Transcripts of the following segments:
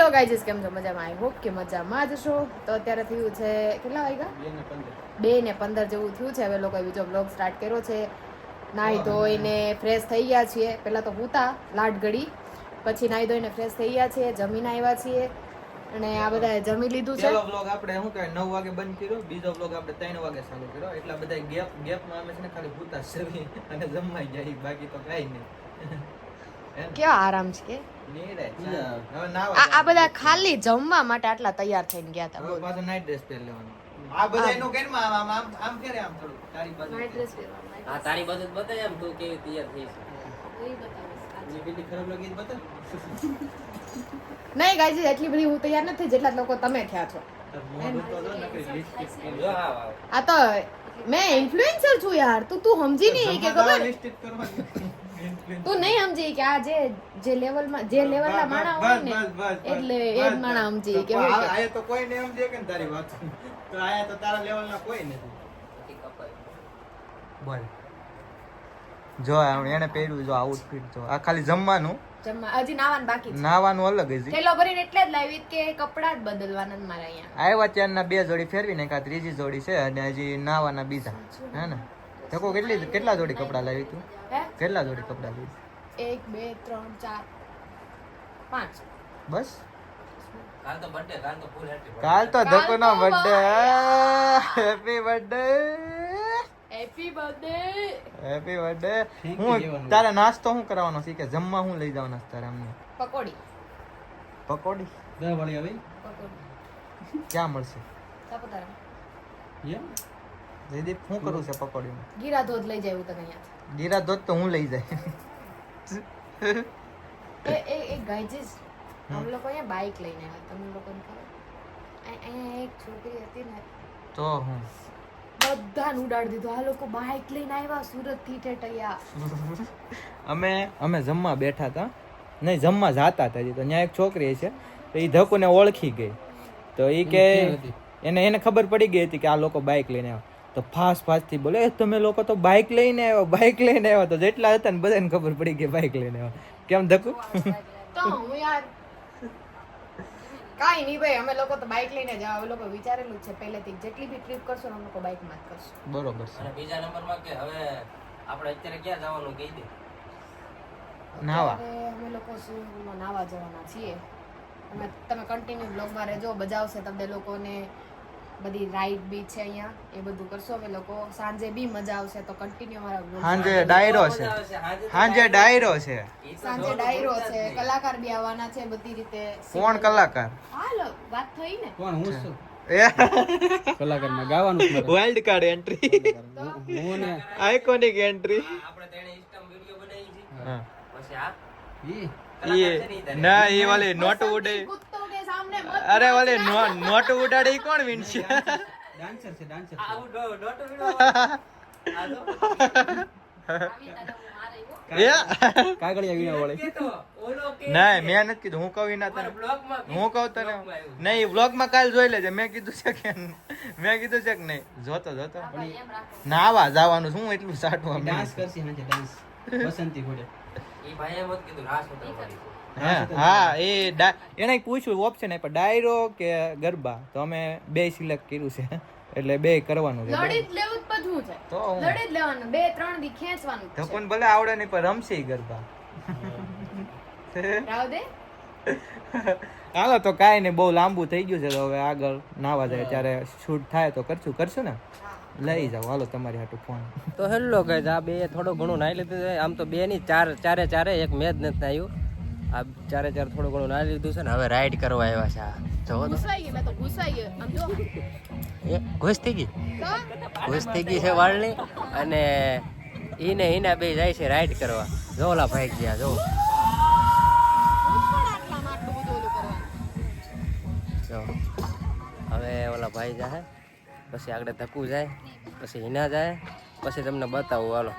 Hello guys, કેમ છો? મજામાં? આઈ હોપ કે મજામાં જ છો. તો અત્યારે થયું છે કેટલા વાગ્યા? 2:15 જેવું થયું છે. હવે લોકોએ બીજો બ્લોગ સ્ટાર્ટ કર્યો છે. નાહી ધોઈને ફ્રેશ થઈ ગયા છીએ. પહેલા તો હુતા લાટ ઘડી, પછી નાહી ધોઈને ફ્રેશ થઈ ગયા છીએ, જમીને આવ્યા છીએ અને આ બધા જમી લીધું છે. પહેલો બ્લોગ આપણે શું કહે 9 વાગે બંધ કર્યો, બીજો બ્લોગ આપણે 3 વાગે ચાલુ કર્યો. એટલા બધા ગેપમાં અમે છે ને ખાલી ભૂતા સવી અને જમાઈ જાય, બાકી તો કાઈ નહીં. કેવા આરામ છે કે આ બધા ખાલી જમવા માટે આટલા તૈયાર થઈને ગયા હતા. હવે પાછો નાઈટ ડ્રેસ પહેર લેવાનો. આ બધા એનું કેમ આમ કરે, આમ થોડું તારી બાજુ નાઈટ ડ્રેસ પહેરવાનો. હા, તારી બાજુ બતાય આમ તું કેવી તૈયાર થઈ છે. એ બતાવીશ. ની પેલી ખરાબ લાગી બતા. નહીં ગાઈઝ, એટલી બધી હું તૈયાર નથી જેટલા લોકો તમે થયા છો. આ તો મેં ઇન્ફ્લુએન્સર છું યાર. તું સમજી નહીં કે ખબર? તું નહીં સમજી કે આ જે લેવલના માણા હોય ને એટલે એ જ માણા સમજી કે હું આયા તો કોઈ નહીં સમજે કે તારી વાત. તો આયા તો તારા લેવલના કોઈ નથી. બોલ જો એને પહેર્યું, જો આઉટફિટ જો. આ ખાલી જમવાનું, હજી નાવાનું બાકી છે. નાવાનું અલગ જ. થેલો ભરીને એટલે જ લાવી કે કપડા જ બદલવાના જ મારા અહીંયા. આવ્યા ત્યારના 2 જોડી ફેરવી નાખ્યા, ત્રીજી જોડી છે અને હજી નાવાના બીજા. હે ને ધક્કો કેટલા જોડી કપડા લાવી તું? હે? કેટલા જોડી કપડા લાવી? 1 2 3 4 5 બસ. કાલ તો બર્થડે, કાલ તો ફૂલ હેપી બર્થડે. કાલ તો ધક્કો નો birthday. Happy birthday, happy birthday. Happy birthday. હું તારે નાસ્તો શું કરવાનો છે કે જમવા હું લઈ જવાનો તારે? અમને પકોડી. પકોડી 10 વાળી આવી. પકોડી ક્યાં મળશે? સાપુતારા. એમ જયદીપ શું કરું છે પકોડીમાં? ગીરા ધોધ લઈ જાય તને અહીંયા. ગીરા દોત તો હું લઈ જાય. એ ગાઈજીસ, અમે લોકો અહીંયા બાઇક લઈને આવ્યા. તમને લોકોને ખબર? અહીંયા એક છોકરી હતી ને, તો હું બધાને ઉડાડી દીધું. આ લોકો બાઇક લઈને આવ્યા સુરત થી ઠેઠૈયા. અમે જમવા બેઠા હતા, નહીં જમવા જાતા હતા હજી. તો ત્યાં એક છોકરી છે, તો એ ધક્કોને ઓળખી ગઈ. તો એ કે એને ખબર પડી ગઈ હતી કે આ લોકો બાઇક લઈને આવ્યા. તો ફાસ્ટ થી બોલે, તમે લોકો તો બાઇક લઈને આવ્યા. તો જેટલા હતા ને બધાને ખબર પડી ગઈ બાઇક લઈને આવ્યા. કેમ ધક્કુ? તો હું યાર કાઈ નહીં ભાઈ, અમે લોકો તો બાઇક લઈને જાવ. અમે લોકો વિચારેલું જ છે પહેલેથી, જેટલી બી ટ્રીપ કરશો અમે લોકો બાઇકમાં જ કરશું. બરોબર છે. અને બીજા નંબરમાં કે હવે આપણે અત્યારે ક્યાં જવાનું કહી દે. નાવા અત્યારે અમે લોકો સ્વિમિંગમાં નાવા જવાના છીએ. તમે કન્ટિન્યુ બ્લોગમાં રહેજો, બજાવશે તમને લોકોને. બધી રાઈડ બી છે અહીંયા, એ બધું કરશો અમે લોકો. સાંજે બી મજા આવશે, તો કન્ટિન્યુ અમારા બ્લોગ. સાંજે ડાયરો છે, સાંજે ડાયરો છે, સાંજે ડાયરો છે, કલાકાર બી આવવાના છે બધી રીતે. કોણ કલાકાર? હાલો વાત થઈ ને. કોણ હું છું કલાકારમાં ગાવાનું વાઇલ્ડ કાર્ડ એન્ટ્રી, હું ને આઇકોનિક એન્ટ્રી. આપણે તેણે ઇન્સ્ટા વિડિયો બનાવી છે. હા પછી આ ઈ ના એ વાલી નોટ ઉડે. કુત્તો કે સામને મત. અરે વાલી નોટ ઉડાડે ઈ કોણ વિન છે? ડાન્સર છે ડાન્સર આ હું ડોટો વિડિયો આ તો કાગળિયા વીણા વાળી કે તો ઓલો કે ના મેં નથી કીધું, હું કહું ના તને. બ્લોગમાં હું કહું તને નહીં, વ્લોગમાં કાલ જોઈ લેજે. મેં કીધું છે કે નહીં? જોતો નાવા જવાનું શું એટલું સાટવા? ડાન્સ કરશે હાજે ડાન્સ બસંતી ઘોડે ઈ ભાઈએ મત કીધું રાસ ઉતરવાની. હા એને પૂછ્યું ઓપ્શન આપ્યા, ડાયરો કે ગરબા. તો અમે 2 સિલેક્ટ કર્યું છે, એટલે 2 કરવાનું છે. લડી જ લેવું જ બધું છે. તો હું લડી જ લેવાનું, 2-3 દી ખેંચવાનું જ છે. ધકોન ભલે આવડે નહીં પણ રમશે ઈ ગરબા. રાવ દે. હાલો તો કાંઈ નહીં, બહુ લાંબુ થઈ ગયું છે. તો હવે આગળ નાવા જાય ત્યારે શૂટ થાય તો કરશું ને. લઈ જાઓ હાલો તમારી હાટુ ફોન. તો હેલો ગાઈસ, આ બે થોડું ઘણું નાઈ લીધું છે. આમ તો બે ની ચારે એક મેચ નથી આવ્યું. આ ચારે થોડું ઘણું નાઈ લીધું છે ને હવે રાઈડ કરવા આવ્યા છે. આ જોવો તો ઘુસાઈ ગઈ, મેં તો ઘુસાઈ ગઈ. આમ જો એ ઘુસ થઈ ગઈ, તો ઘુસ થઈ ગઈ છે વાળની. અને ઈના બે જાય છે રાઈડ કરવા. જો ઓલા ભાઈ ગયા જો. આટલામાં આટલું બધું ઓલું કરવાનું. જો હવે ઓલા ભાઈ જાય, પછી આગળ ધક્કું જાય, પછી હિના જાય, પછી તમને બતાવું હાલો.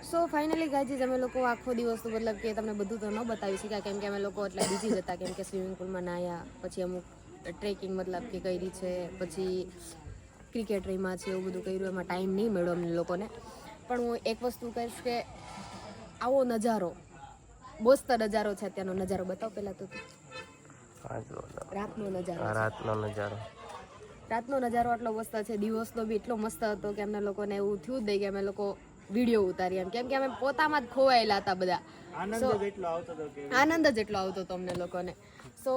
સો ફાઇનલી ગાઈઝ, અમે લોકો આખો દિવસ તો મતલબ કે તમને બધું તો ન બતાવી શક્યા, કેમ કે અમે લોકો એટલા બીજી જ હતા. કેમ કે સ્વિમિંગ પુલમાં નાહ્યા, પછી અમુક ટ્રેકિંગ મતલબ કે કરી છે, પછી ક્રિકેટ રમ્યા છે, એવું બધું કર્યું. એમાં ટાઈમ નહીં મળ્યો અમને લોકોને. પણ હું એક વસ્તુ કહીશ કે આવો નજારો મસ્ત નજારો છે અત્યારનો નજારો બતાવ પહેલા તો તું. હા જો રાતનો નજારો આ રાતનો નજારો. રાતનો નજારો આટલો મસ્ત છે, દિવસનો બી એટલો મસ્ત હતો કે અમને લોકોને એવું થયું જ નહીં કે અમે લોકો વિડીયો ઉતારીએ એમ, કેમ કે અમે પોતામાં જ ખોવાયેલા હતા બધા. આનંદ જ એટલો આવતો હતો અમને લોકોને. સો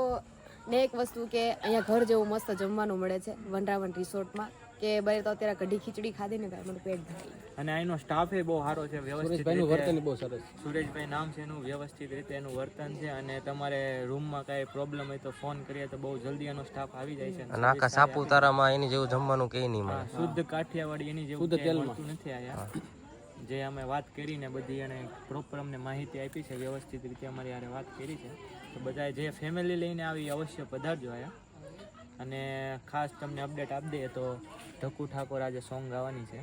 ને એક વસ્તુ કે અહીંયા ઘર જેવું મસ્ત જમવાનું મળે છે વનરાવન રિસોર્ટમાં, કે ભાઈ તો અત્યારે કઢી ખીચડી ખાધી ને ભાઈ મને પેટ ભરાઈ. અને અહીંનો સ્ટાફ એ બહુ સારો છે, વ્યવસ્થિત સુરેશભાઈનું વર્તન રીતે. બહુ સરસ. સુરેશભાઈ નામ છે એનું, વ્યવસ્થિત રીતે એનું વર્તન છે. અને તમારે રૂમમાં કાંઈ પ્રોબ્લેમ હોય તો ફોન કરીએ તો બહુ જલ્દી એનો સ્ટાફ આવી જાય છે. અને આખા સાપુતારામાં એની જેવું જમવાનું કઈ નહીં મળે. શુદ્ધ કાઠિયાવાડી એની જેવું ક્યાંય મળતું નથી આયા. જે અમે વાત કરીને બધી અને પ્રોપર અમને માહિતી આપી છે, વ્યવસ્થિત રીતે અમારી યારે વાત કરી છે. તો બધાએ જે ફેમિલી લઈને આવી અવશ્ય પધારજો આયા. અને ખાસ તમને અપડેટ આપી દઈએ તો ધક્કુ ઠાકોર આજે સોંગ ગાવાની છે.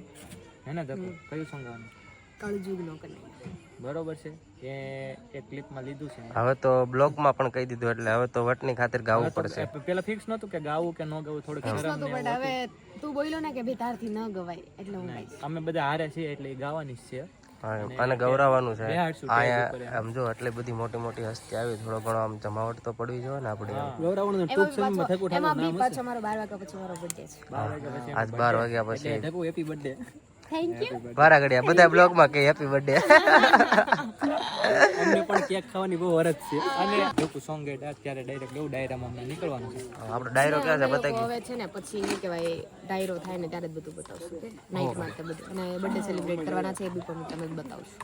હે ને ધક્કુ? કયું સોંગ ગાવાનું? કળજુગનો કને બરોબર છે, એ એક ક્લિપમાં લીધું છે. હવે તો બ્લોગમાં પણ કહી દીધું એટલે હવે તો વટની ખાતર ગાવું પડશે. પેલા ફિક્સ નતું કે ગાવું કે ન ગાવું, થોડુંક શરમ ને પણ હવે તું બોલ્યો ને કે ભાઈ તારથી ન ગવાય એટલે હું ગાઈશ. અમે બધા હારે છીએ એટલે એ ગાવાની જ છે. અને ગૌરવવાનું છે બેહાડશું આયા. આમ જો આટલી બધી મોટી મોટી હસ્તી આવી, થોડો ઘણો આમ જમાવટ તો પડવી જોઈએ ને આપણે. ગૌરવવાનું ટૂંક સમયમાં થકુ એમાં બી પાછો મારો 12 વાગ્યા પછી મારો બર્થડે છે. આજ 12 વાગ્યા પછી થકુ હેપી બર્થડે. Thank you. બારા ઘડિયા બધા બ્લોગમાં કે હેપી બર્થડે. અમને પણ કેક ખાવાની બહુ વરજ છે. અને ધક્કુ સોંગ અત્યારે ડાયરેક્ટ એવું ડાયરામાં અમને નીકળવાનું છે. આપણો ડાયરો ક્યાં છે બતાવી હવે છે ને પછી શું કહેવાય ડાયરો થાય ને ત્યારે જ બધું બતાવશું કે નાઇટમાં તે બધું, અને બર્થડે સેલિબ્રેટ કરવાના છે એ બી પણ તમે જ બતાવશું.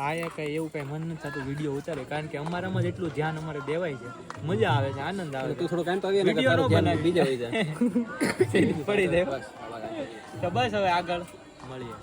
આ કઈ એવું કઈ મન નથી થતું વિડીયો ઉતારે, કારણ કે અમારામાં જ એટલું ધ્યાન અમારે દેવાય છે, મજા આવે છે, આનંદ આવે તું છે. થોડો કાંઈ તો આવીએ ને કે વિડીયો તારું ન ધ્યાન બનાવી. બીજે વહી જાય. પડી દે. તો બસ હવે આગળ મળીએ.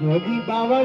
યોગી બાબા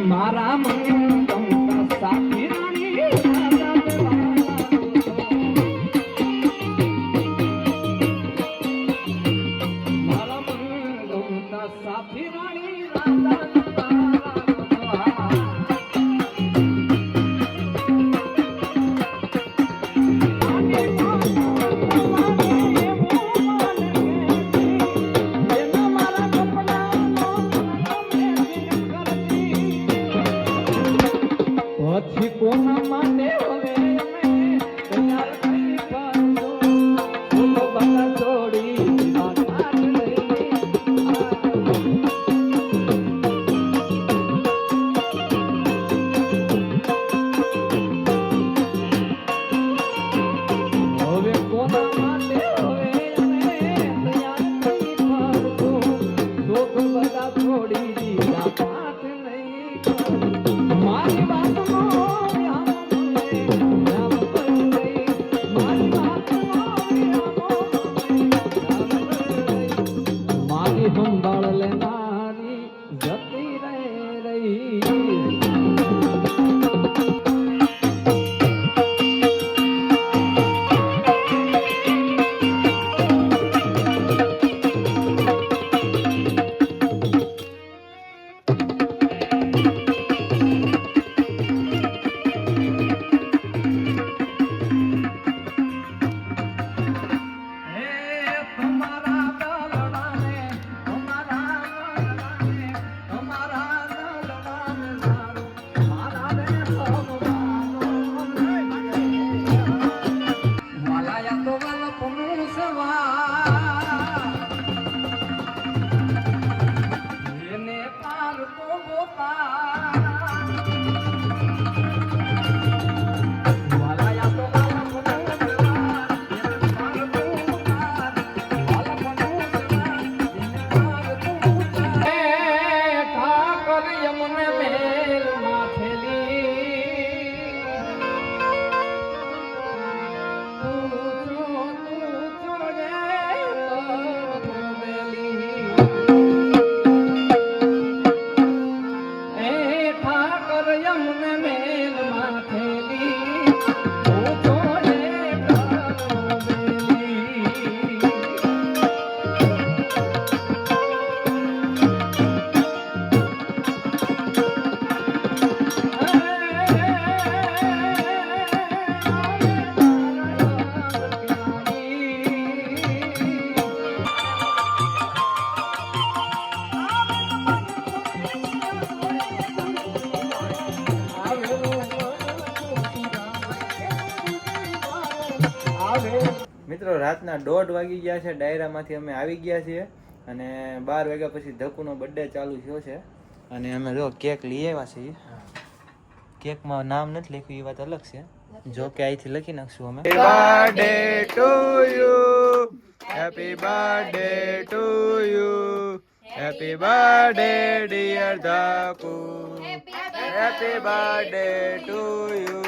મારા મન ગમતા સાથી રાણી મારા મન ગમતા સાથી રાણી પછી કોના માટે હવે અમે તૈયાર થઈ પાડો તો બધા છોડી આધાર લઈ હવે કોના માટે હવે અમે તૈયાર થઈ પાડો તો બધા છોડી દીધા પાઠ નહીં મારી વાત સંભાળ લેનારી જતી રહી મિત્રો રાતના 1:30 વાગી ગયા છે. ડાયરામાંથી અમે આવી ગયા છીએ અને 12 વાગ્યા પછી ધકુનો બર્થડે ચાલુ થયો છે અને અમે જો કેક લઈ આવ્યા છીએ. કેકમાં નામ નથી લખ્યું એ વાત અલગ છે, જો કે અહીંથી લખી નાખશું અમે. Happy birthday to you, happy birthday to you, happy birthday dear Dhaku, happy birthday to you.